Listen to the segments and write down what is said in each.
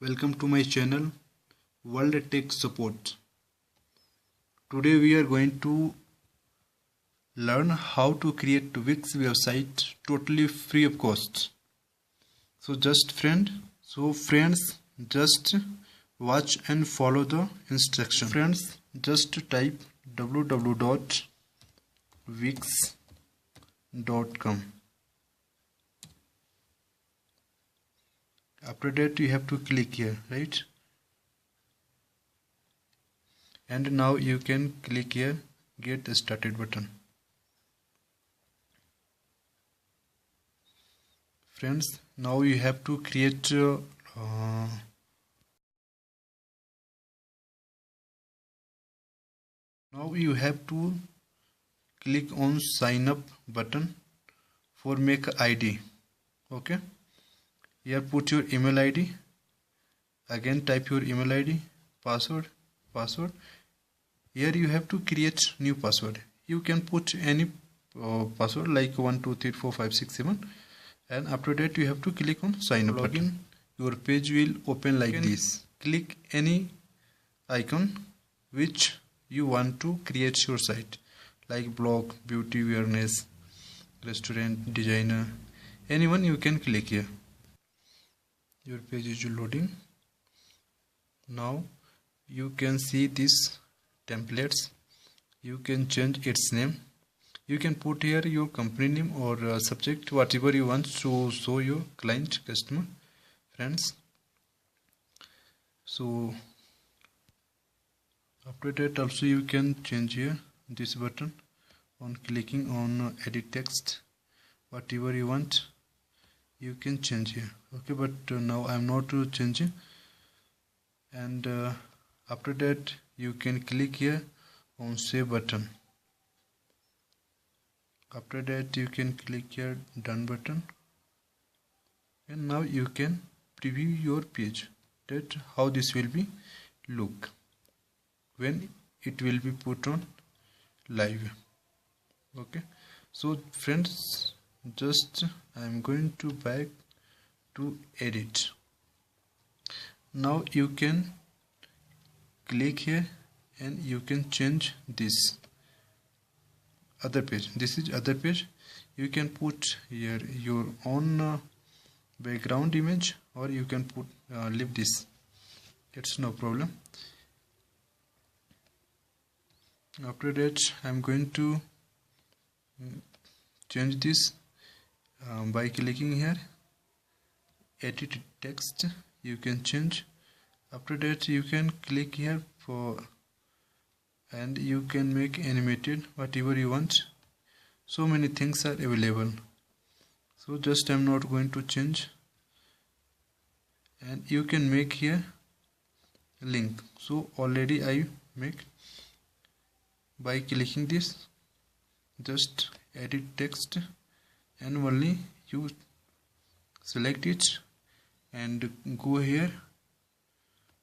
Welcome to my channel World Tech Support. Today we are going to learn how to create Wix website totally free of cost. So friends, just watch and follow the instruction. Friends, just type www.wix.com. After that you have to click here, right? And now you can click here get started button. Friends, now you have to create now you have to click on sign up button for make ID. Okay, here put your email ID, again type your email ID, password. Here you have to create new password. You can put any password like 1 2 3 4 5 6 7, and after that you have to click on sign up button. Your page will open like this. Click any icon which you want to create your site, like blog, beauty, awareness, restaurant, designer, anyone you can click here. Your page is loading. Now you can see these templates. You can change its name. You can put here your company name or subject, whatever you want to show your client, customer, friends. So after that also you can change here this button on clicking on edit text, whatever you want you can change here. Okay, but now I'm not changing. And after that you can click here on save button. After that you can click here done button, and now you can preview your page, that how this will be look when it will be put on live. Okay, so friends, just I'm going to back to edit. Now you can click here and you can change this other page. This is other page. You can put here your own background image, or you can put leave this. It's no problem. After that I'm going to change this by clicking here edit text. You can change. After that you can click here for, and you can make animated, whatever you want. So many things are available. So just I'm not going to change. And you can make here link. So already I make by clicking this, just edit text, and only you select it and go here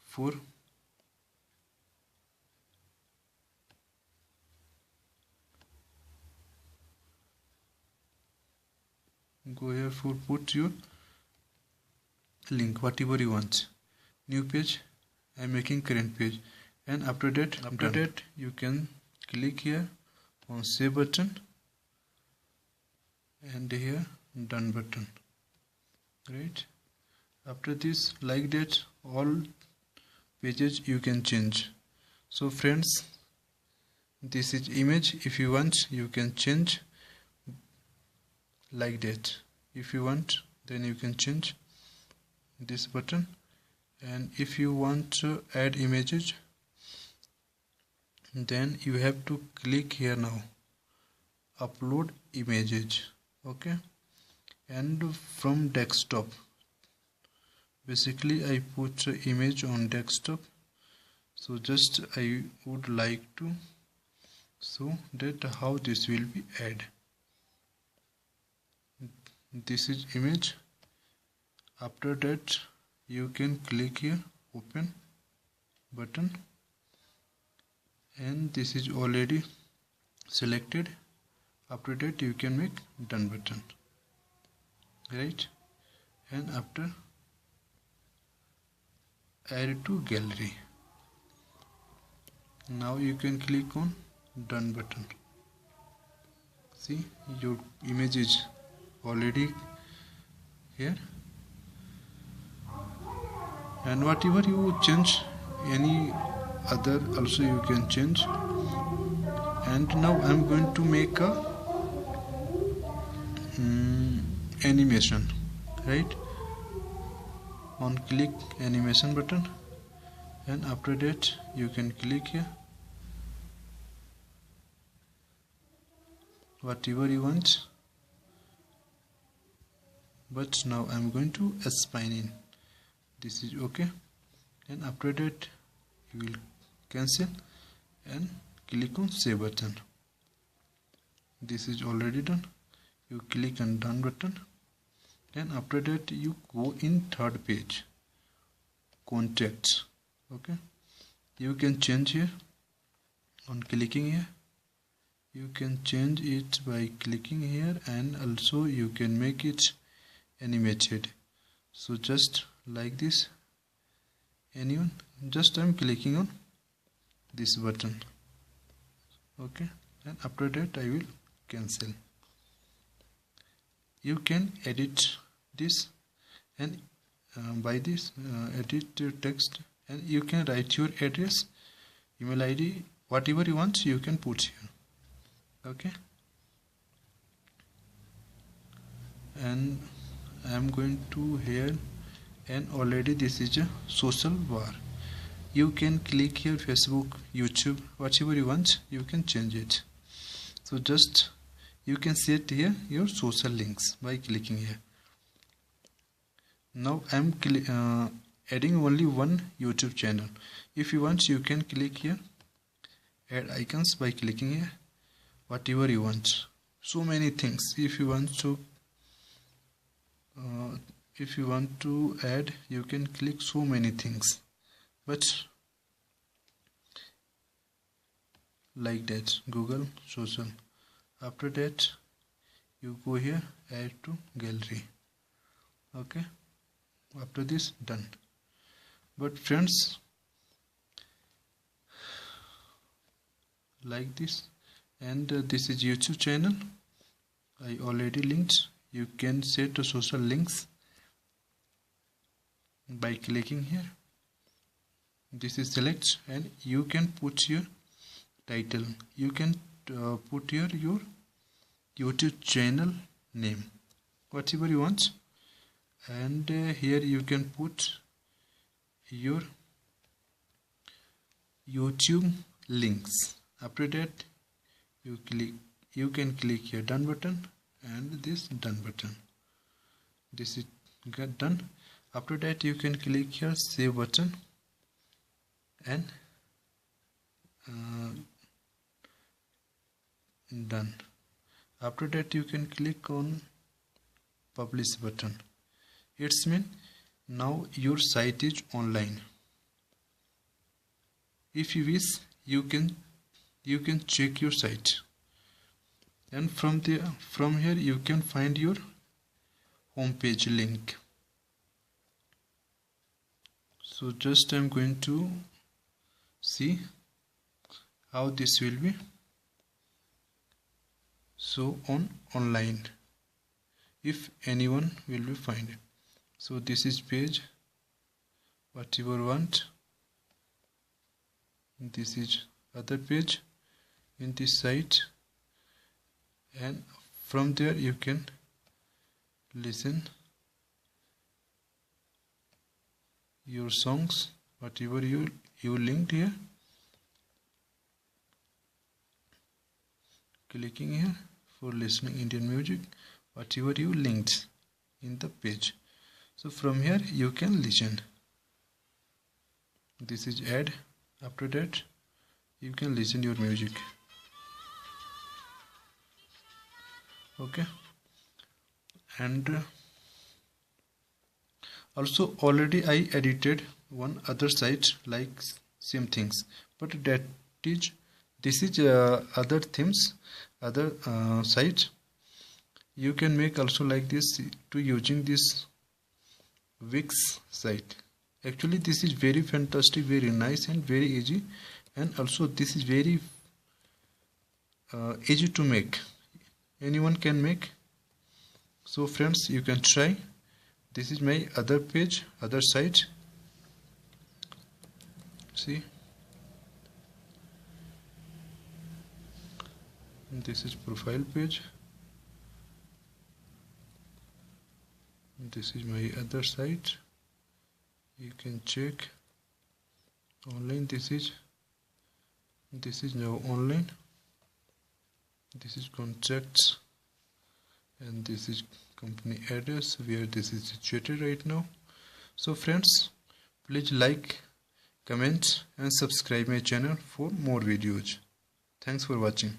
for put your link, whatever you want. New page, I'm making current page. And after that you can click here on save button, and here done button, right? After this, like that, all pages you can change. So friends, this is image. If you want you can change like that. If you want, then you can change this button. And if you want to add images, then you have to click here now upload images. Okay, and from desktop, basically I put image on desktop. So just I would like to show that how this will be add. This is image. After that you can click here open button, and this is already selected. After that you can make done button, right? And after add to gallery. Now you can click on done button. See, your image is already here, and whatever you change, any other also you can change. And now I'm going to make a animation, right? On click animation button, and after that you can click here whatever you want, but now I'm going to spine in. This is okay, and after that you will cancel and click on save button. This is already done. You click on done button, and after that you go in third page, contacts. Okay, you can change here on clicking here. You can change it by clicking here, and also you can make it animated. So just like this, anyone, just I'm clicking on this button. Okay, and after that I will cancel. You can edit this, and by this edit text, and you can write your address, email ID, whatever you want you can put here. Okay, and I am going to here, and already this is a social bar. You can click here Facebook, YouTube, whatever you want you can change it. So just you can set here your social links by clicking here. Now I am adding only one YouTube channel. If you want you can click here add icons by clicking here, whatever you want. So many things. If you want to add, you can click so many things, but like that, Google social. After that you go here add to gallery. Okay, after this done. But friends, like this, and this is YouTube channel I already linked. You can set the social links by clicking here. This is select, and you can put your title. You can put your YouTube channel name, whatever you want, and here you can put your YouTube links. After that you can click here done button, and this done button. This is get done. After that you can click here save button, and done. After that you can click on publish button. It's mean now your site is online. If you wish you can check your site, and from here you can find your home page link. So just I'm going to see how this will be. So on online, if anyone will be find it. So this is page, whatever want. This is other page in this site, and from there you can listen your songs, whatever you linked here. Clicking here for listening Indian music, whatever you linked in the page. So from here you can listen. This is add. After that you can listen your music. Okay, and also already I edited one other site like same things, but this is other themes, other site. You can make also like this to using this Wix site. Actually this is very fantastic, very nice and very easy, and also this is very easy to make. Anyone can make. So friends, you can try. This is my other page, other site. See, this is profile page. This is my other site. You can check online. This is now online. This is contacts, and this is company address where this is situated right now. So friends, please like, comment and subscribe my channel for more videos. Thanks for watching.